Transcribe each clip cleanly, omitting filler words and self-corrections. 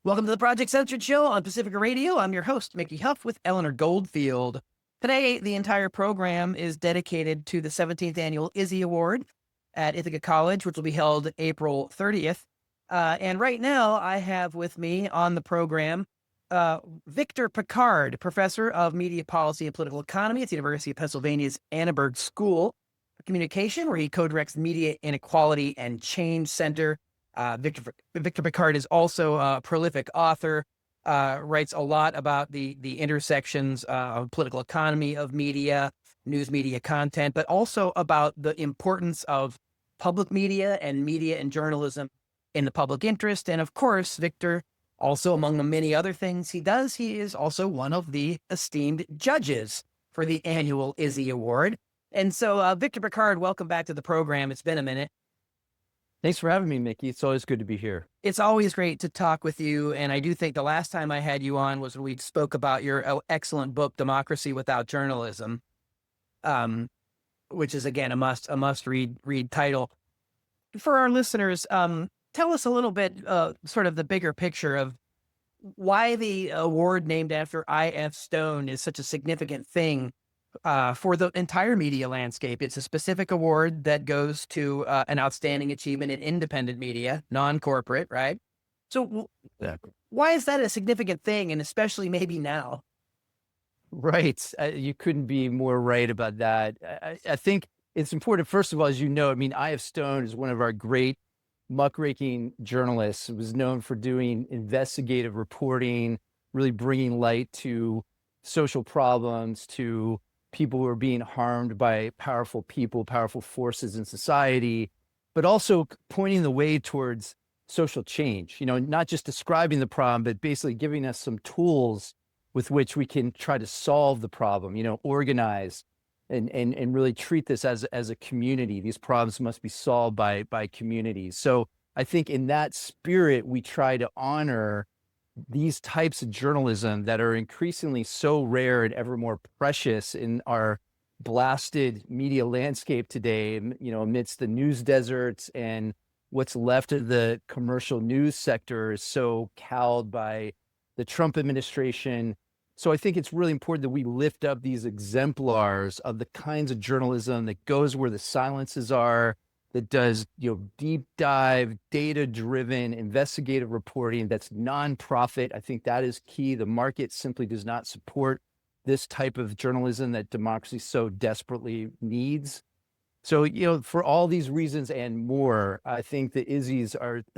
Welcome to the Project Censored Show on Pacifica Radio. I'm your host, Mickey Huff, with Eleanor Goldfield. Today, the entire program is dedicated to the 17th Annual Izzy Award at Ithaca College, which will be held April 30th. And right now, I have with me on the program Victor Pickard, professor of media policy and political economy at the University of Pennsylvania's Annenberg School of Communication, where he co-directs the Media Inequality and Change Center. Victor Pickard is also a prolific author, writes a lot about the intersections of political economy of media, news media content, but also about the importance of public media and journalism in the public interest. And of course, Victor, also among the many other things he does, he is also one of the esteemed judges for the annual Izzy Award. And so, Victor Pickard, welcome back to the program. It's been a minute. Thanks for having me, Mickey. It's always good to be here. It's always great to talk with you. And I do think the last time I had you on was when we spoke about your excellent book, Democracy Without Journalism, which is, again, a must read title. For our listeners, tell us a little bit, sort of the bigger picture of why the award named after I.F. Stone is such a significant thing for the entire media landscape. It's a specific award that goes to an outstanding achievement in independent media, non-corporate, right? So why is that a significant thing, and especially maybe now? Right. You couldn't be more right about that. I think it's important, first of all, as you know, I mean, I.F. Stone is one of our great muckraking journalists. He was known for doing investigative reporting, really bringing light to social problems, to people who are being harmed by powerful people, powerful forces in society, but also pointing the way towards social change, not just describing the problem, but basically giving us some tools with which we can try to solve the problem, organize and really treat this as a community. These problems must be solved by communities. So I think in that spirit, we try to honor these types of journalism that are increasingly so rare and ever more precious in our blasted media landscape today, amidst the news deserts, and what's left of the commercial news sector is so cowed by the Trump administration. So I think it's really important that we lift up these exemplars of the kinds of journalism that goes where the silences are, that does, deep dive, data-driven, investigative reporting that's nonprofit. I think that is key. The market simply does not support this type of journalism that democracy so desperately needs. So, for all these reasons and more, I think the Izzy's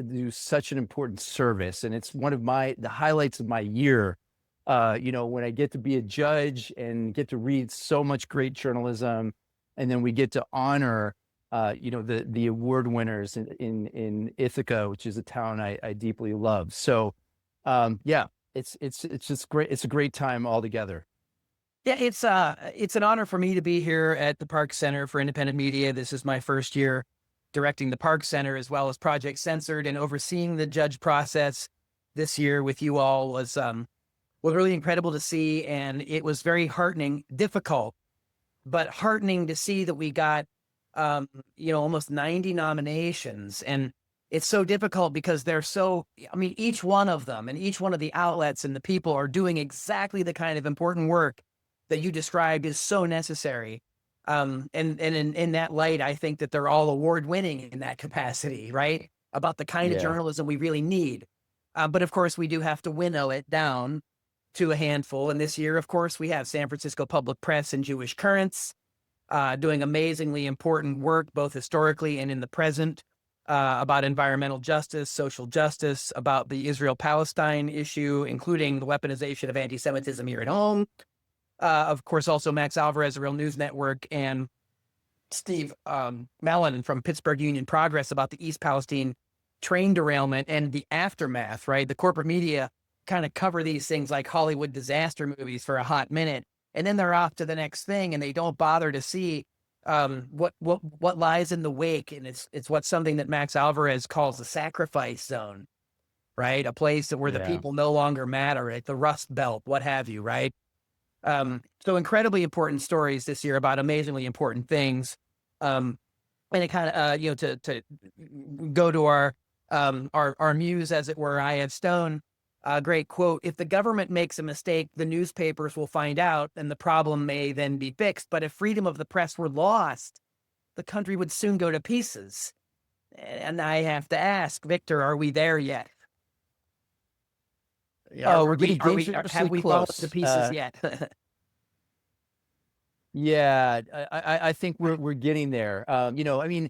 do such an important service. And it's one of the highlights of my year, when I get to be a judge and get to read so much great journalism, and then we get to honor the award winners in Ithaca, which is a town I deeply love. So, it's just great. It's a great time altogether. Yeah, it's an honor for me to be here at the Park Center for Independent Media. This is my first year directing the Park Center as well as Project Censored, and overseeing the judge process this year with you all was really incredible to see, and it was very heartening, difficult, but heartening to see that we got almost 90 nominations. And it's so difficult because each one of them and each one of the outlets and the people are doing exactly the kind of important work that you described is so necessary. And in that light, I think that they're all award winning in that capacity, right? About the kind of journalism we really need. But of course, we do have to winnow it down to a handful. And this year, of course, we have San Francisco Public Press and Jewish Currents, doing amazingly important work, both historically and in the present, about environmental justice, social justice, about the Israel-Palestine issue, including the weaponization of anti-Semitism here at home. Of course, also Max Alvarez, Real News Network, and Steve Mellon from Pittsburgh Union Progress about the East Palestine train derailment and the aftermath, right? The corporate media kind of cover these things like Hollywood disaster movies for a hot minute, and then they're off to the next thing, and they don't bother to see what lies in the wake. And it's something that Max Alvarez calls the sacrifice zone, right? A place where the people no longer matter, right? The Rust Belt, what have you, right? So incredibly important stories this year about amazingly important things. And it kind of, to go to our muse, as it were, I.F. Stone. a great quote: "If the government makes a mistake, the newspapers will find out, and the problem may then be fixed. But if freedom of the press were lost, the country would soon go to pieces." And I have to ask, Victor, are we there yet? Oh, we're getting dangerously Have we fallen to close. pieces yet? Yeah, I think we're getting there. I mean,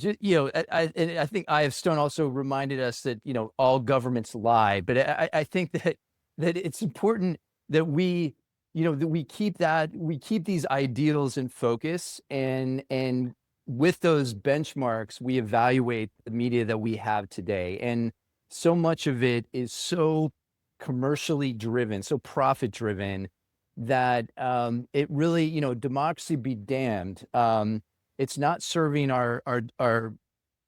and I think I have Stone also reminded us that all governments lie, but I think that it's important that we keep these ideals in focus, and with those benchmarks, we evaluate the media that we have today, and so much of it is so commercially driven, so profit driven that it really, democracy be damned. It's not serving our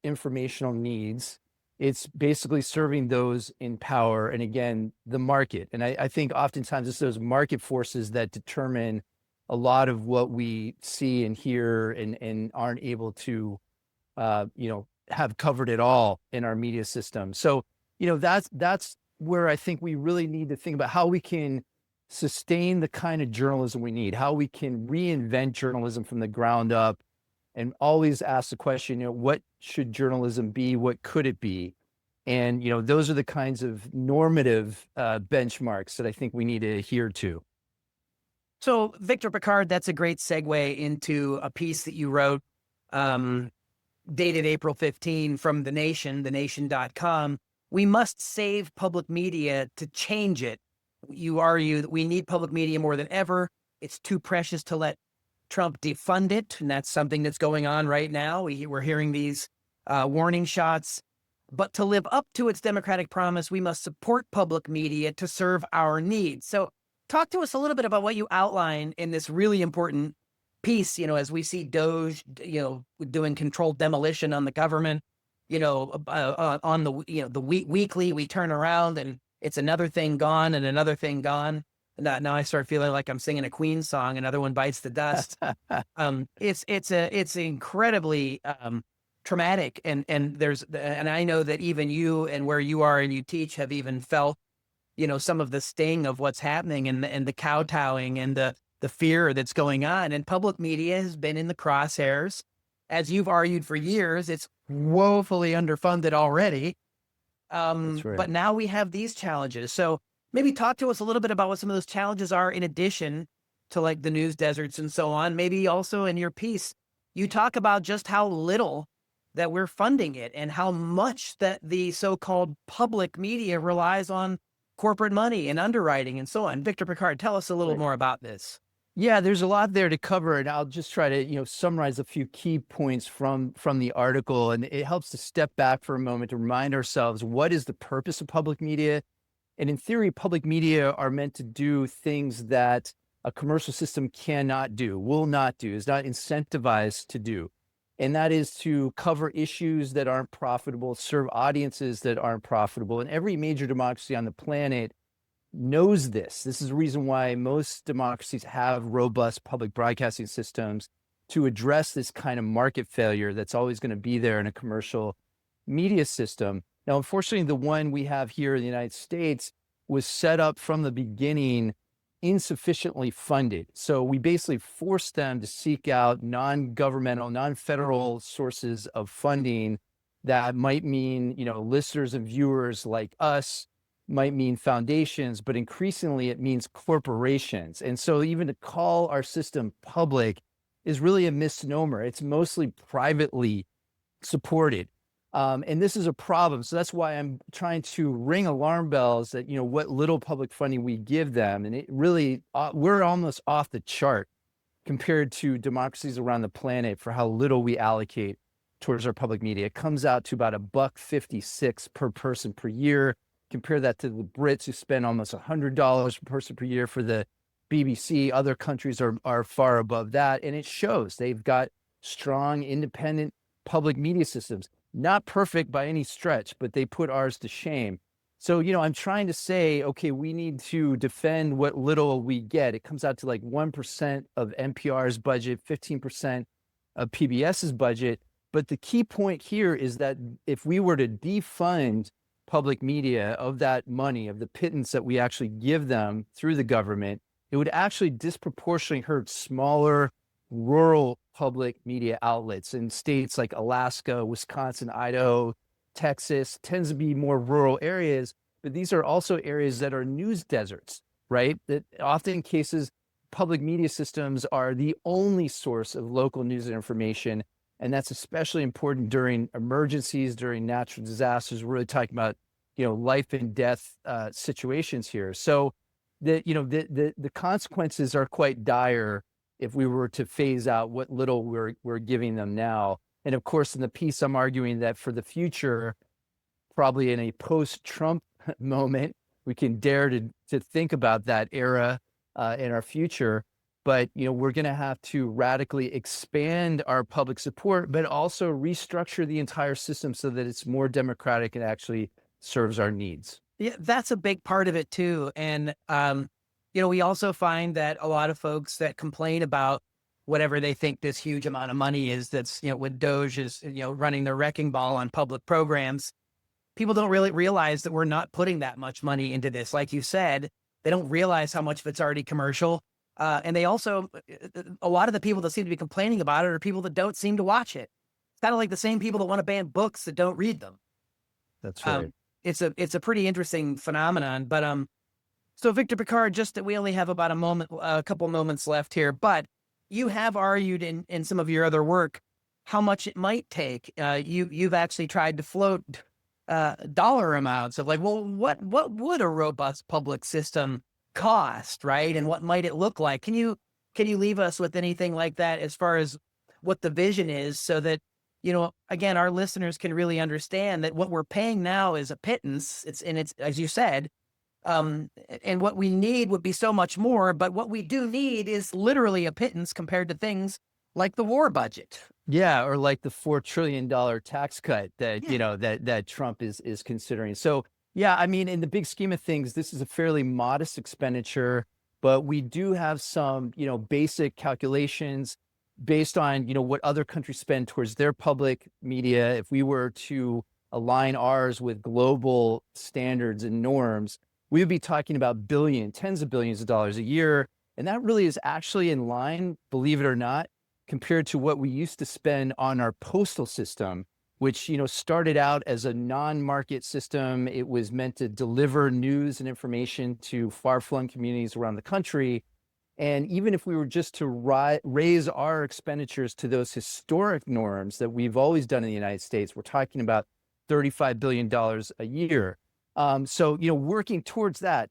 informational needs. It's basically serving those in power. And again, the market. And I think oftentimes it's those market forces that determine a lot of what we see and hear, and aren't able to, have covered it all in our media system. So, that's where I think we really need to think about how we can sustain the kind of journalism we need, how we can reinvent journalism from the ground up, and always ask the question, what should journalism be? What could it be? And, those are the kinds of normative benchmarks that I think we need to adhere to. So, Victor Pickard, that's a great segue into a piece that you wrote, dated April 15, from The Nation, thenation.com. "We must save public media to change it." You argue that we need public media more than ever. It's too precious to let Trump defund it. And that's something that's going on right now. We're hearing these warning shots. "But to live up to its democratic promise, we must support public media to serve our needs." So talk to us a little bit about what you outline in this really important piece, as we see Doge, doing controlled demolition on the government, on the weekly, we turn around and it's another thing gone and another thing gone. Now I start feeling like I'm singing a Queen song. Another one bites the dust. It's incredibly traumatic, and I know that even you and where you are and you teach have even felt, some of the sting of what's happening, and the kowtowing and the fear that's going on. And public media has been in the crosshairs, as you've argued for years. It's woefully underfunded already. That's right. But now we have these challenges. So maybe talk to us a little bit about what some of those challenges are, in addition to like the news deserts and so on. Maybe also in your piece, you talk about just how little that we're funding it, and how much that the so-called public media relies on corporate money and underwriting and so on. Victor Pickard, tell us a little more about this. Yeah, there's a lot there to cover, and I'll just try to, summarize a few key points from the article. And it helps to step back for a moment to remind ourselves, what is the purpose of public media? And in theory, public media are meant to do things that a commercial system cannot do, will not do, is not incentivized to do. And that is to cover issues that aren't profitable, serve audiences that aren't profitable. And every major democracy on the planet knows this. This is the reason why most democracies have robust public broadcasting systems, to address this kind of market failure that's always going to be there in a commercial media system. Now, unfortunately, the one we have here in the United States was set up from the beginning insufficiently funded. So we basically forced them to seek out non-governmental, non-federal sources of funding that might mean, listeners and viewers like us, might mean foundations, but increasingly it means corporations. And so even to call our system public is really a misnomer. It's mostly privately supported. And this is a problem. So that's why I'm trying to ring alarm bells that, what little public funding we give them. And it really, we're almost off the chart compared to democracies around the planet for how little we allocate towards our public media. It comes out to about $1.56 per person per year. Compare that to the Brits, who spend almost $100 per person per year for the BBC. Other countries are far above that. And it shows they've got strong, independent public media systems. Not perfect by any stretch, but they put ours to shame. So, I'm trying to say, okay, we need to defend what little we get. It comes out to like 1% of NPR's budget, 15% of PBS's budget. But the key point here is that if we were to defund public media, of that money, of the pittance that we actually give them through the government, it would actually disproportionately hurt smaller rural public media outlets in states like Alaska, Wisconsin, Idaho, Texas. Tends to be more rural areas, but these are also areas that are news deserts, right? That often in cases, public media systems are the only source of local news and information. And that's especially important during emergencies, during natural disasters. We're really talking about, life and death situations here. So the consequences are quite dire if we were to phase out what little we're giving them now. And of course, in the piece, I'm arguing that for the future, probably in a post-Trump moment, we can dare to think about that era in our future. But we're going to have to radically expand our public support, but also restructure the entire system so that it's more democratic and actually serves our needs. Yeah, that's a big part of it too. And, we also find that a lot of folks that complain about whatever they think this huge amount of money is, that's, when Doge is, running the wrecking ball on public programs, people don't really realize that we're not putting that much money into this. Like you said, they don't realize how much of it's already commercial. And they also, a lot of the people that seem to be complaining about it are people that don't seem to watch it. It's kind of like the same people that want to ban books that don't read them. That's right. It's a pretty interesting phenomenon. But so Victor Pickard, just that we only have about a couple moments left here, but you have argued in some of your other work how much it might take. You've actually tried to float dollar amounts of like, well, what would a robust public system cost, right? And what might it look like? Can you leave us with anything like that as far as what the vision is, so that, again, our listeners can really understand that what we're paying now is a pittance. It's as you said, and what we need would be so much more, but what we do need is literally a pittance compared to things like the war budget. Yeah, or like the $4 trillion tax cut that, that Trump is considering. So, yeah, I mean, in the big scheme of things, this is a fairly modest expenditure, but we do have some, basic calculations based on, what other countries spend towards their public media. If we were to align ours with global standards and norms, we would be talking about tens of billions of dollars a year. And that really is actually in line, believe it or not, compared to what we used to spend on our postal system, which, started out as a non-market system. It was meant to deliver news and information to far-flung communities around the country. And even if we were just to raise our expenditures to those historic norms that we've always done in the United States, we're talking about $35 billion a year. So, working towards that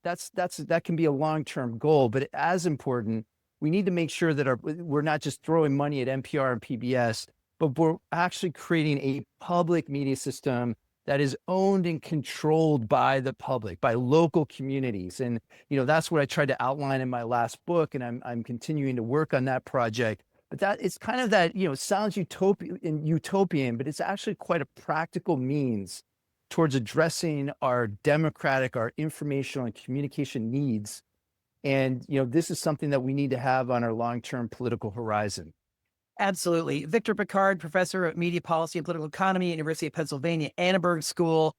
can be a long-term goal, but as important, we need to make sure that we're not just throwing money at NPR and PBS, but we're actually creating a public media system that is owned and controlled by the public, by local communities. And, that's what I tried to outline in my last book, and I'm continuing to work on that project. But that it's kind of that, sounds utopian, but it's actually quite a practical means towards addressing our informational and communication needs. And, this is something that we need to have on our long-term political horizon. Absolutely. Victor Pickard, professor of media policy and political economy at University of Pennsylvania, Annenberg School,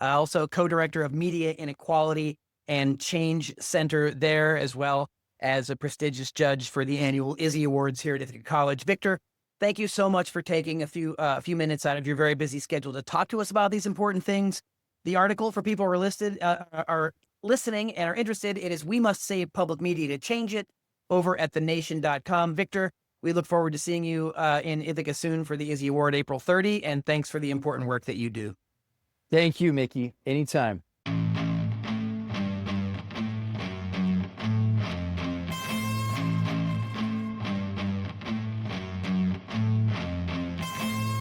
also co-director of Media Inequality and Change Center there, as well as a prestigious judge for the annual Izzy Awards here at Ithaca College. Victor, thank you so much for taking a few minutes out of your very busy schedule to talk to us about these important things. The article, for people who are listening and are interested, it is "We Must Save Public Media to Change It" over at thenation.com. Victor, we look forward to seeing you in Ithaca soon for the Izzy Award April 30, and thanks for the important work that you do. Thank you, Mickey. Anytime.